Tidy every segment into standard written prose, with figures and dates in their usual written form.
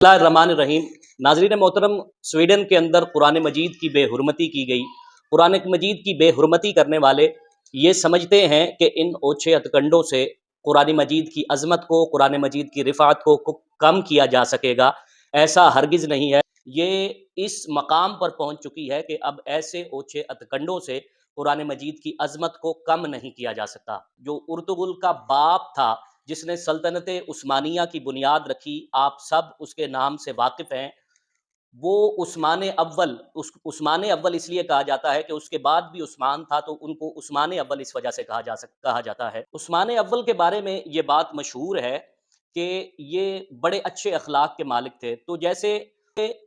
रहीम। नाजरीन मोहतरम, स्वीडन के अंदर कुरान मजीद की बेहुरमती की गई। कुरान मजीद की बेहुरमती करने वाले ये समझते हैं कि इन ओछे हथकंडों से कुरान मजीद की अजमत को, कुरान मजीद की रिफ़ात को कम किया जा सकेगा। ऐसा हरगिज़ नहीं है। ये इस मकाम पर पहुँच चुकी है कि अब ऐसे ओछे हथकंडों से कुरान मजीद की अजमत को कम नहीं किया जा सकता। जो उर्तुगुल का बाप था, जिसने सल्तनत उस्मानिया की बुनियाद रखी, आप सब उसके नाम से वाकिफ़ हैं। वो उस्मान अव्वल इसलिए कहा जाता है कि उसके बाद भी उस्मान था, तो उनको उस्मान अव्वल इस वजह से कहा जाता है। उस्मान अव्वल के बारे में ये बात मशहूर है कि ये बड़े अच्छे अखलाक के मालिक थे। तो जैसे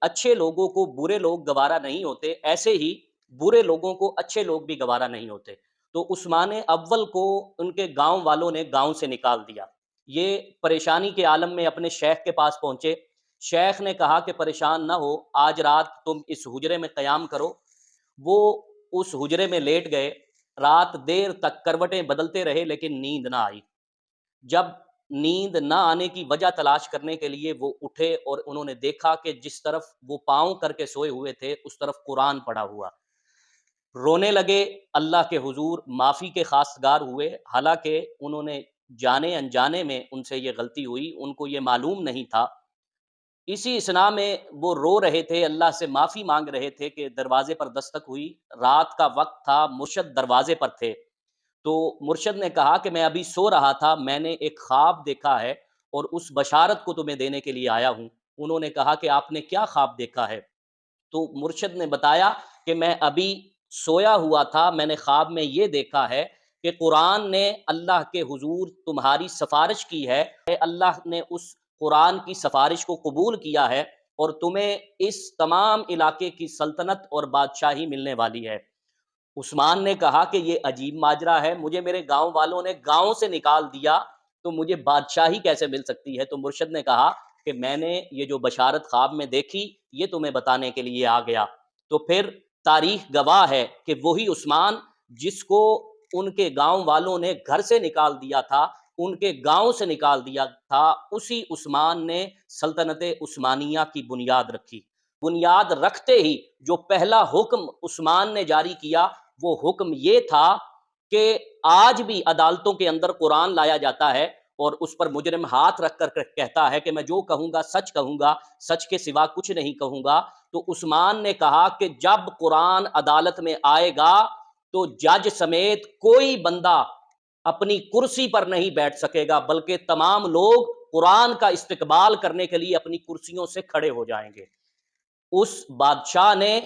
अच्छे लोगों को बुरे लोग गवारा नहीं होते, ऐसे ही बुरे लोगों को अच्छे लोग भी गवारा नहीं होते। तो उस्मान अव्वल को उनके गांव वालों ने गांव से निकाल दिया। ये परेशानी के आलम में अपने शेख के पास पहुंचे। शेख ने कहा कि परेशान ना हो, आज रात तुम इस हुजरे में क़याम करो। वो उस हुजरे में लेट गए। रात देर तक करवटें बदलते रहे, लेकिन नींद ना आई। जब नींद ना आने की वजह तलाश करने के लिए वो उठे और उन्होंने देखा कि जिस तरफ वो पाँव करके सोए हुए थे, उस तरफ कुरान पड़ा हुआ। रोने लगे, अल्लाह के हुजूर माफ़ी के खास्तगार हुए। हालांकि उन्होंने जाने अनजाने में उनसे ये गलती हुई, उनको ये मालूम नहीं था। इसी इसना में वो रो रहे थे, अल्लाह से माफ़ी मांग रहे थे कि दरवाजे पर दस्तक हुई। रात का वक्त था, मुर्शद दरवाजे पर थे। तो मुर्शद ने कहा कि मैं अभी सो रहा था, मैंने एक ख्वाब देखा है और उस बशारत को तुम्हें देने के लिए आया हूँ। उन्होंने कहा कि आपने क्या ख्वाब देखा है? तो मुर्शद ने बताया कि मैं अभी सोया हुआ था, मैंने ख्वाब में ये देखा है कि कुरान ने अल्लाह के हुजूर तुम्हारी सिफारिश की है। अल्लाह ने उस कुरान की सिफारिश को कबूल किया है और तुम्हें इस तमाम इलाके की सल्तनत और बादशाही मिलने वाली है। उस्मान ने कहा कि ये अजीब माजरा है, मुझे मेरे गांव वालों ने गांव से निकाल दिया, तो मुझे बादशाही कैसे मिल सकती है? तो मुर्शद ने कहा कि मैंने ये जो बशारत ख्वाब में देखी, ये तुम्हें बताने के लिए आ गया। तो फिर तारीख गवाह है कि वही उस्मान जिसको उनके गांव वालों ने घर से निकाल दिया था, उनके गांव से निकाल दिया था, उसी उस्मान ने सल्तनत उस्मानिया की बुनियाद रखी। बुनियाद रखते ही जो पहला हुक्म उस्मान ने जारी किया, वो हुक्म ये था कि आज भी अदालतों के अंदर कुरान लाया जाता है और उस पर मुजरिम हाथ रख कर कहता है कि मैं जो कहूंगा सच कहूंगा, सच के सिवा कुछ नहीं कहूंगा। तो उस्मान ने कहा कि जब कुरान अदालत में आएगा, तो जज समेत कोई बंदा अपनी कुर्सी पर नहीं बैठ सकेगा, बल्कि तमाम लोग कुरान का इस्तकबाल करने के लिए अपनी कुर्सियों से खड़े हो जाएंगे। उस बादशाह ने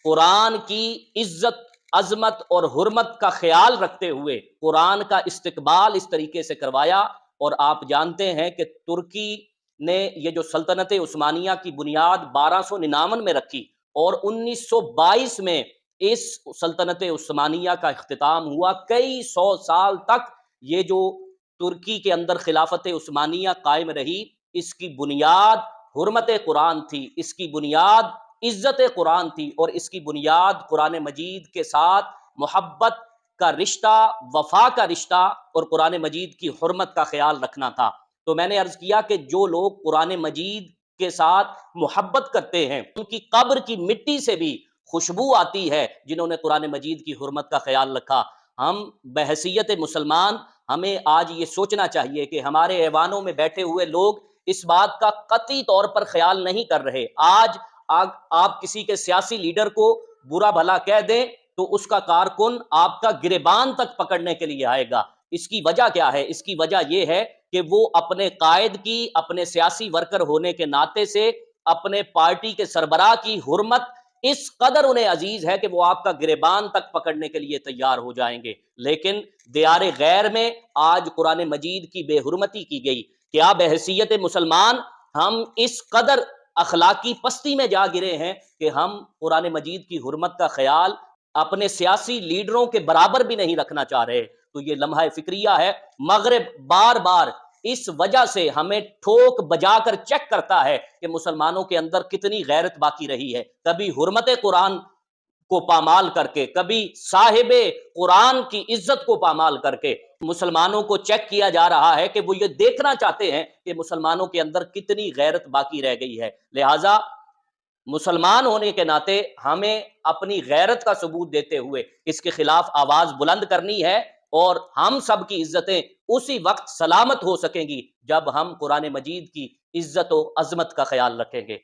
कुरान की इज्जत, अजमत और हुर्मत का ख्याल रखते हुए कुरान का इस्तकबाल इस तरीके से करवाया। और आप जानते हैं कि तुर्की ने ये जो सल्तनत उस्मानिया की बुनियाद 1299 में रखी और 1922 में इस सल्तनत उस्मानिया का इख्तिताम हुआ। कई सौ साल तक ये जो तुर्की के अंदर खिलाफत उस्मानिया कायम रही, इसकी बुनियाद हुर्मत कुरान थी, इसकी बुनियाद इज्जत कुरान थी और इसकी बुनियाद कुरान मजीद के साथ मोहब्बत का रिश्ता, वफा का रिश्ता और कुरान मजीद की हुर्मत का ख्याल रखना था। तो मैंने अर्ज किया कि जो लोग कुरान मजीद के साथ मोहब्बत करते हैं, उनकी कब्र की मिट्टी से भी खुशबू आती है, जिन्होंने कुरान मजीद की हुर्मत का ख्याल रखा। हम बहसीयत मुसलमान, हमें आज ये सोचना चाहिए कि हमारे ऐवानों में बैठे हुए लोग इस बात का कतई तौर पर ख्याल नहीं कर रहे। आज आप किसी के सियासी लीडर को बुरा भला कह दें, तो उसका कारकुन आपका गिरेबान तक पकड़ने के लिए आएगा। इसकी वजह क्या है? इसकी वजह यह है कि वो अपने कायद की, अपने सियासी वर्कर होने के नाते से अपने पार्टी के सरबराह की हुर्मत इस कदर उन्हें अजीज है कि वो आपका गिरेबान तक पकड़ने के लिए तैयार हो जाएंगे। लेकिन दियारे गैर में आज कुरान मजीद की बेहुरमती की गई। क्या बहसीयत मुसलमान हम इस कदर अखलाकी पस्ती में जा गिरे हैं कि हम कुरान मजीद की हुर्मत का ख्याल अपने सियासी लीडरों के बराबर भी नहीं रखना चाह रहे? तो ये लम्हा फिक्रिया है। मगरिब बार बार इस वजह से हमें ठोक बजाकर चेक करता है कि मुसलमानों के अंदर कितनी गैरत बाकी रही है। कभी हुर्मत कुरान को पामाल करके, कभी साहिबे कुरान की इज्जत को पामाल करके مسلمانوں کو چیک کیا جا رہا ہے کہ وہ یہ دیکھنا چاہتے ہیں کہ مسلمانوں کے اندر کتنی غیرت باقی رہ گئی ہے۔ لہٰذا مسلمان ہونے کے ناطے ہمیں اپنی غیرت کا ثبوت دیتے ہوئے اس کے خلاف آواز بلند کرنی ہے، اور ہم سب کی عزتیں اسی وقت سلامت ہو سکیں گی جب ہم قرآن مجید کی عزت و عظمت کا خیال رکھیں گے۔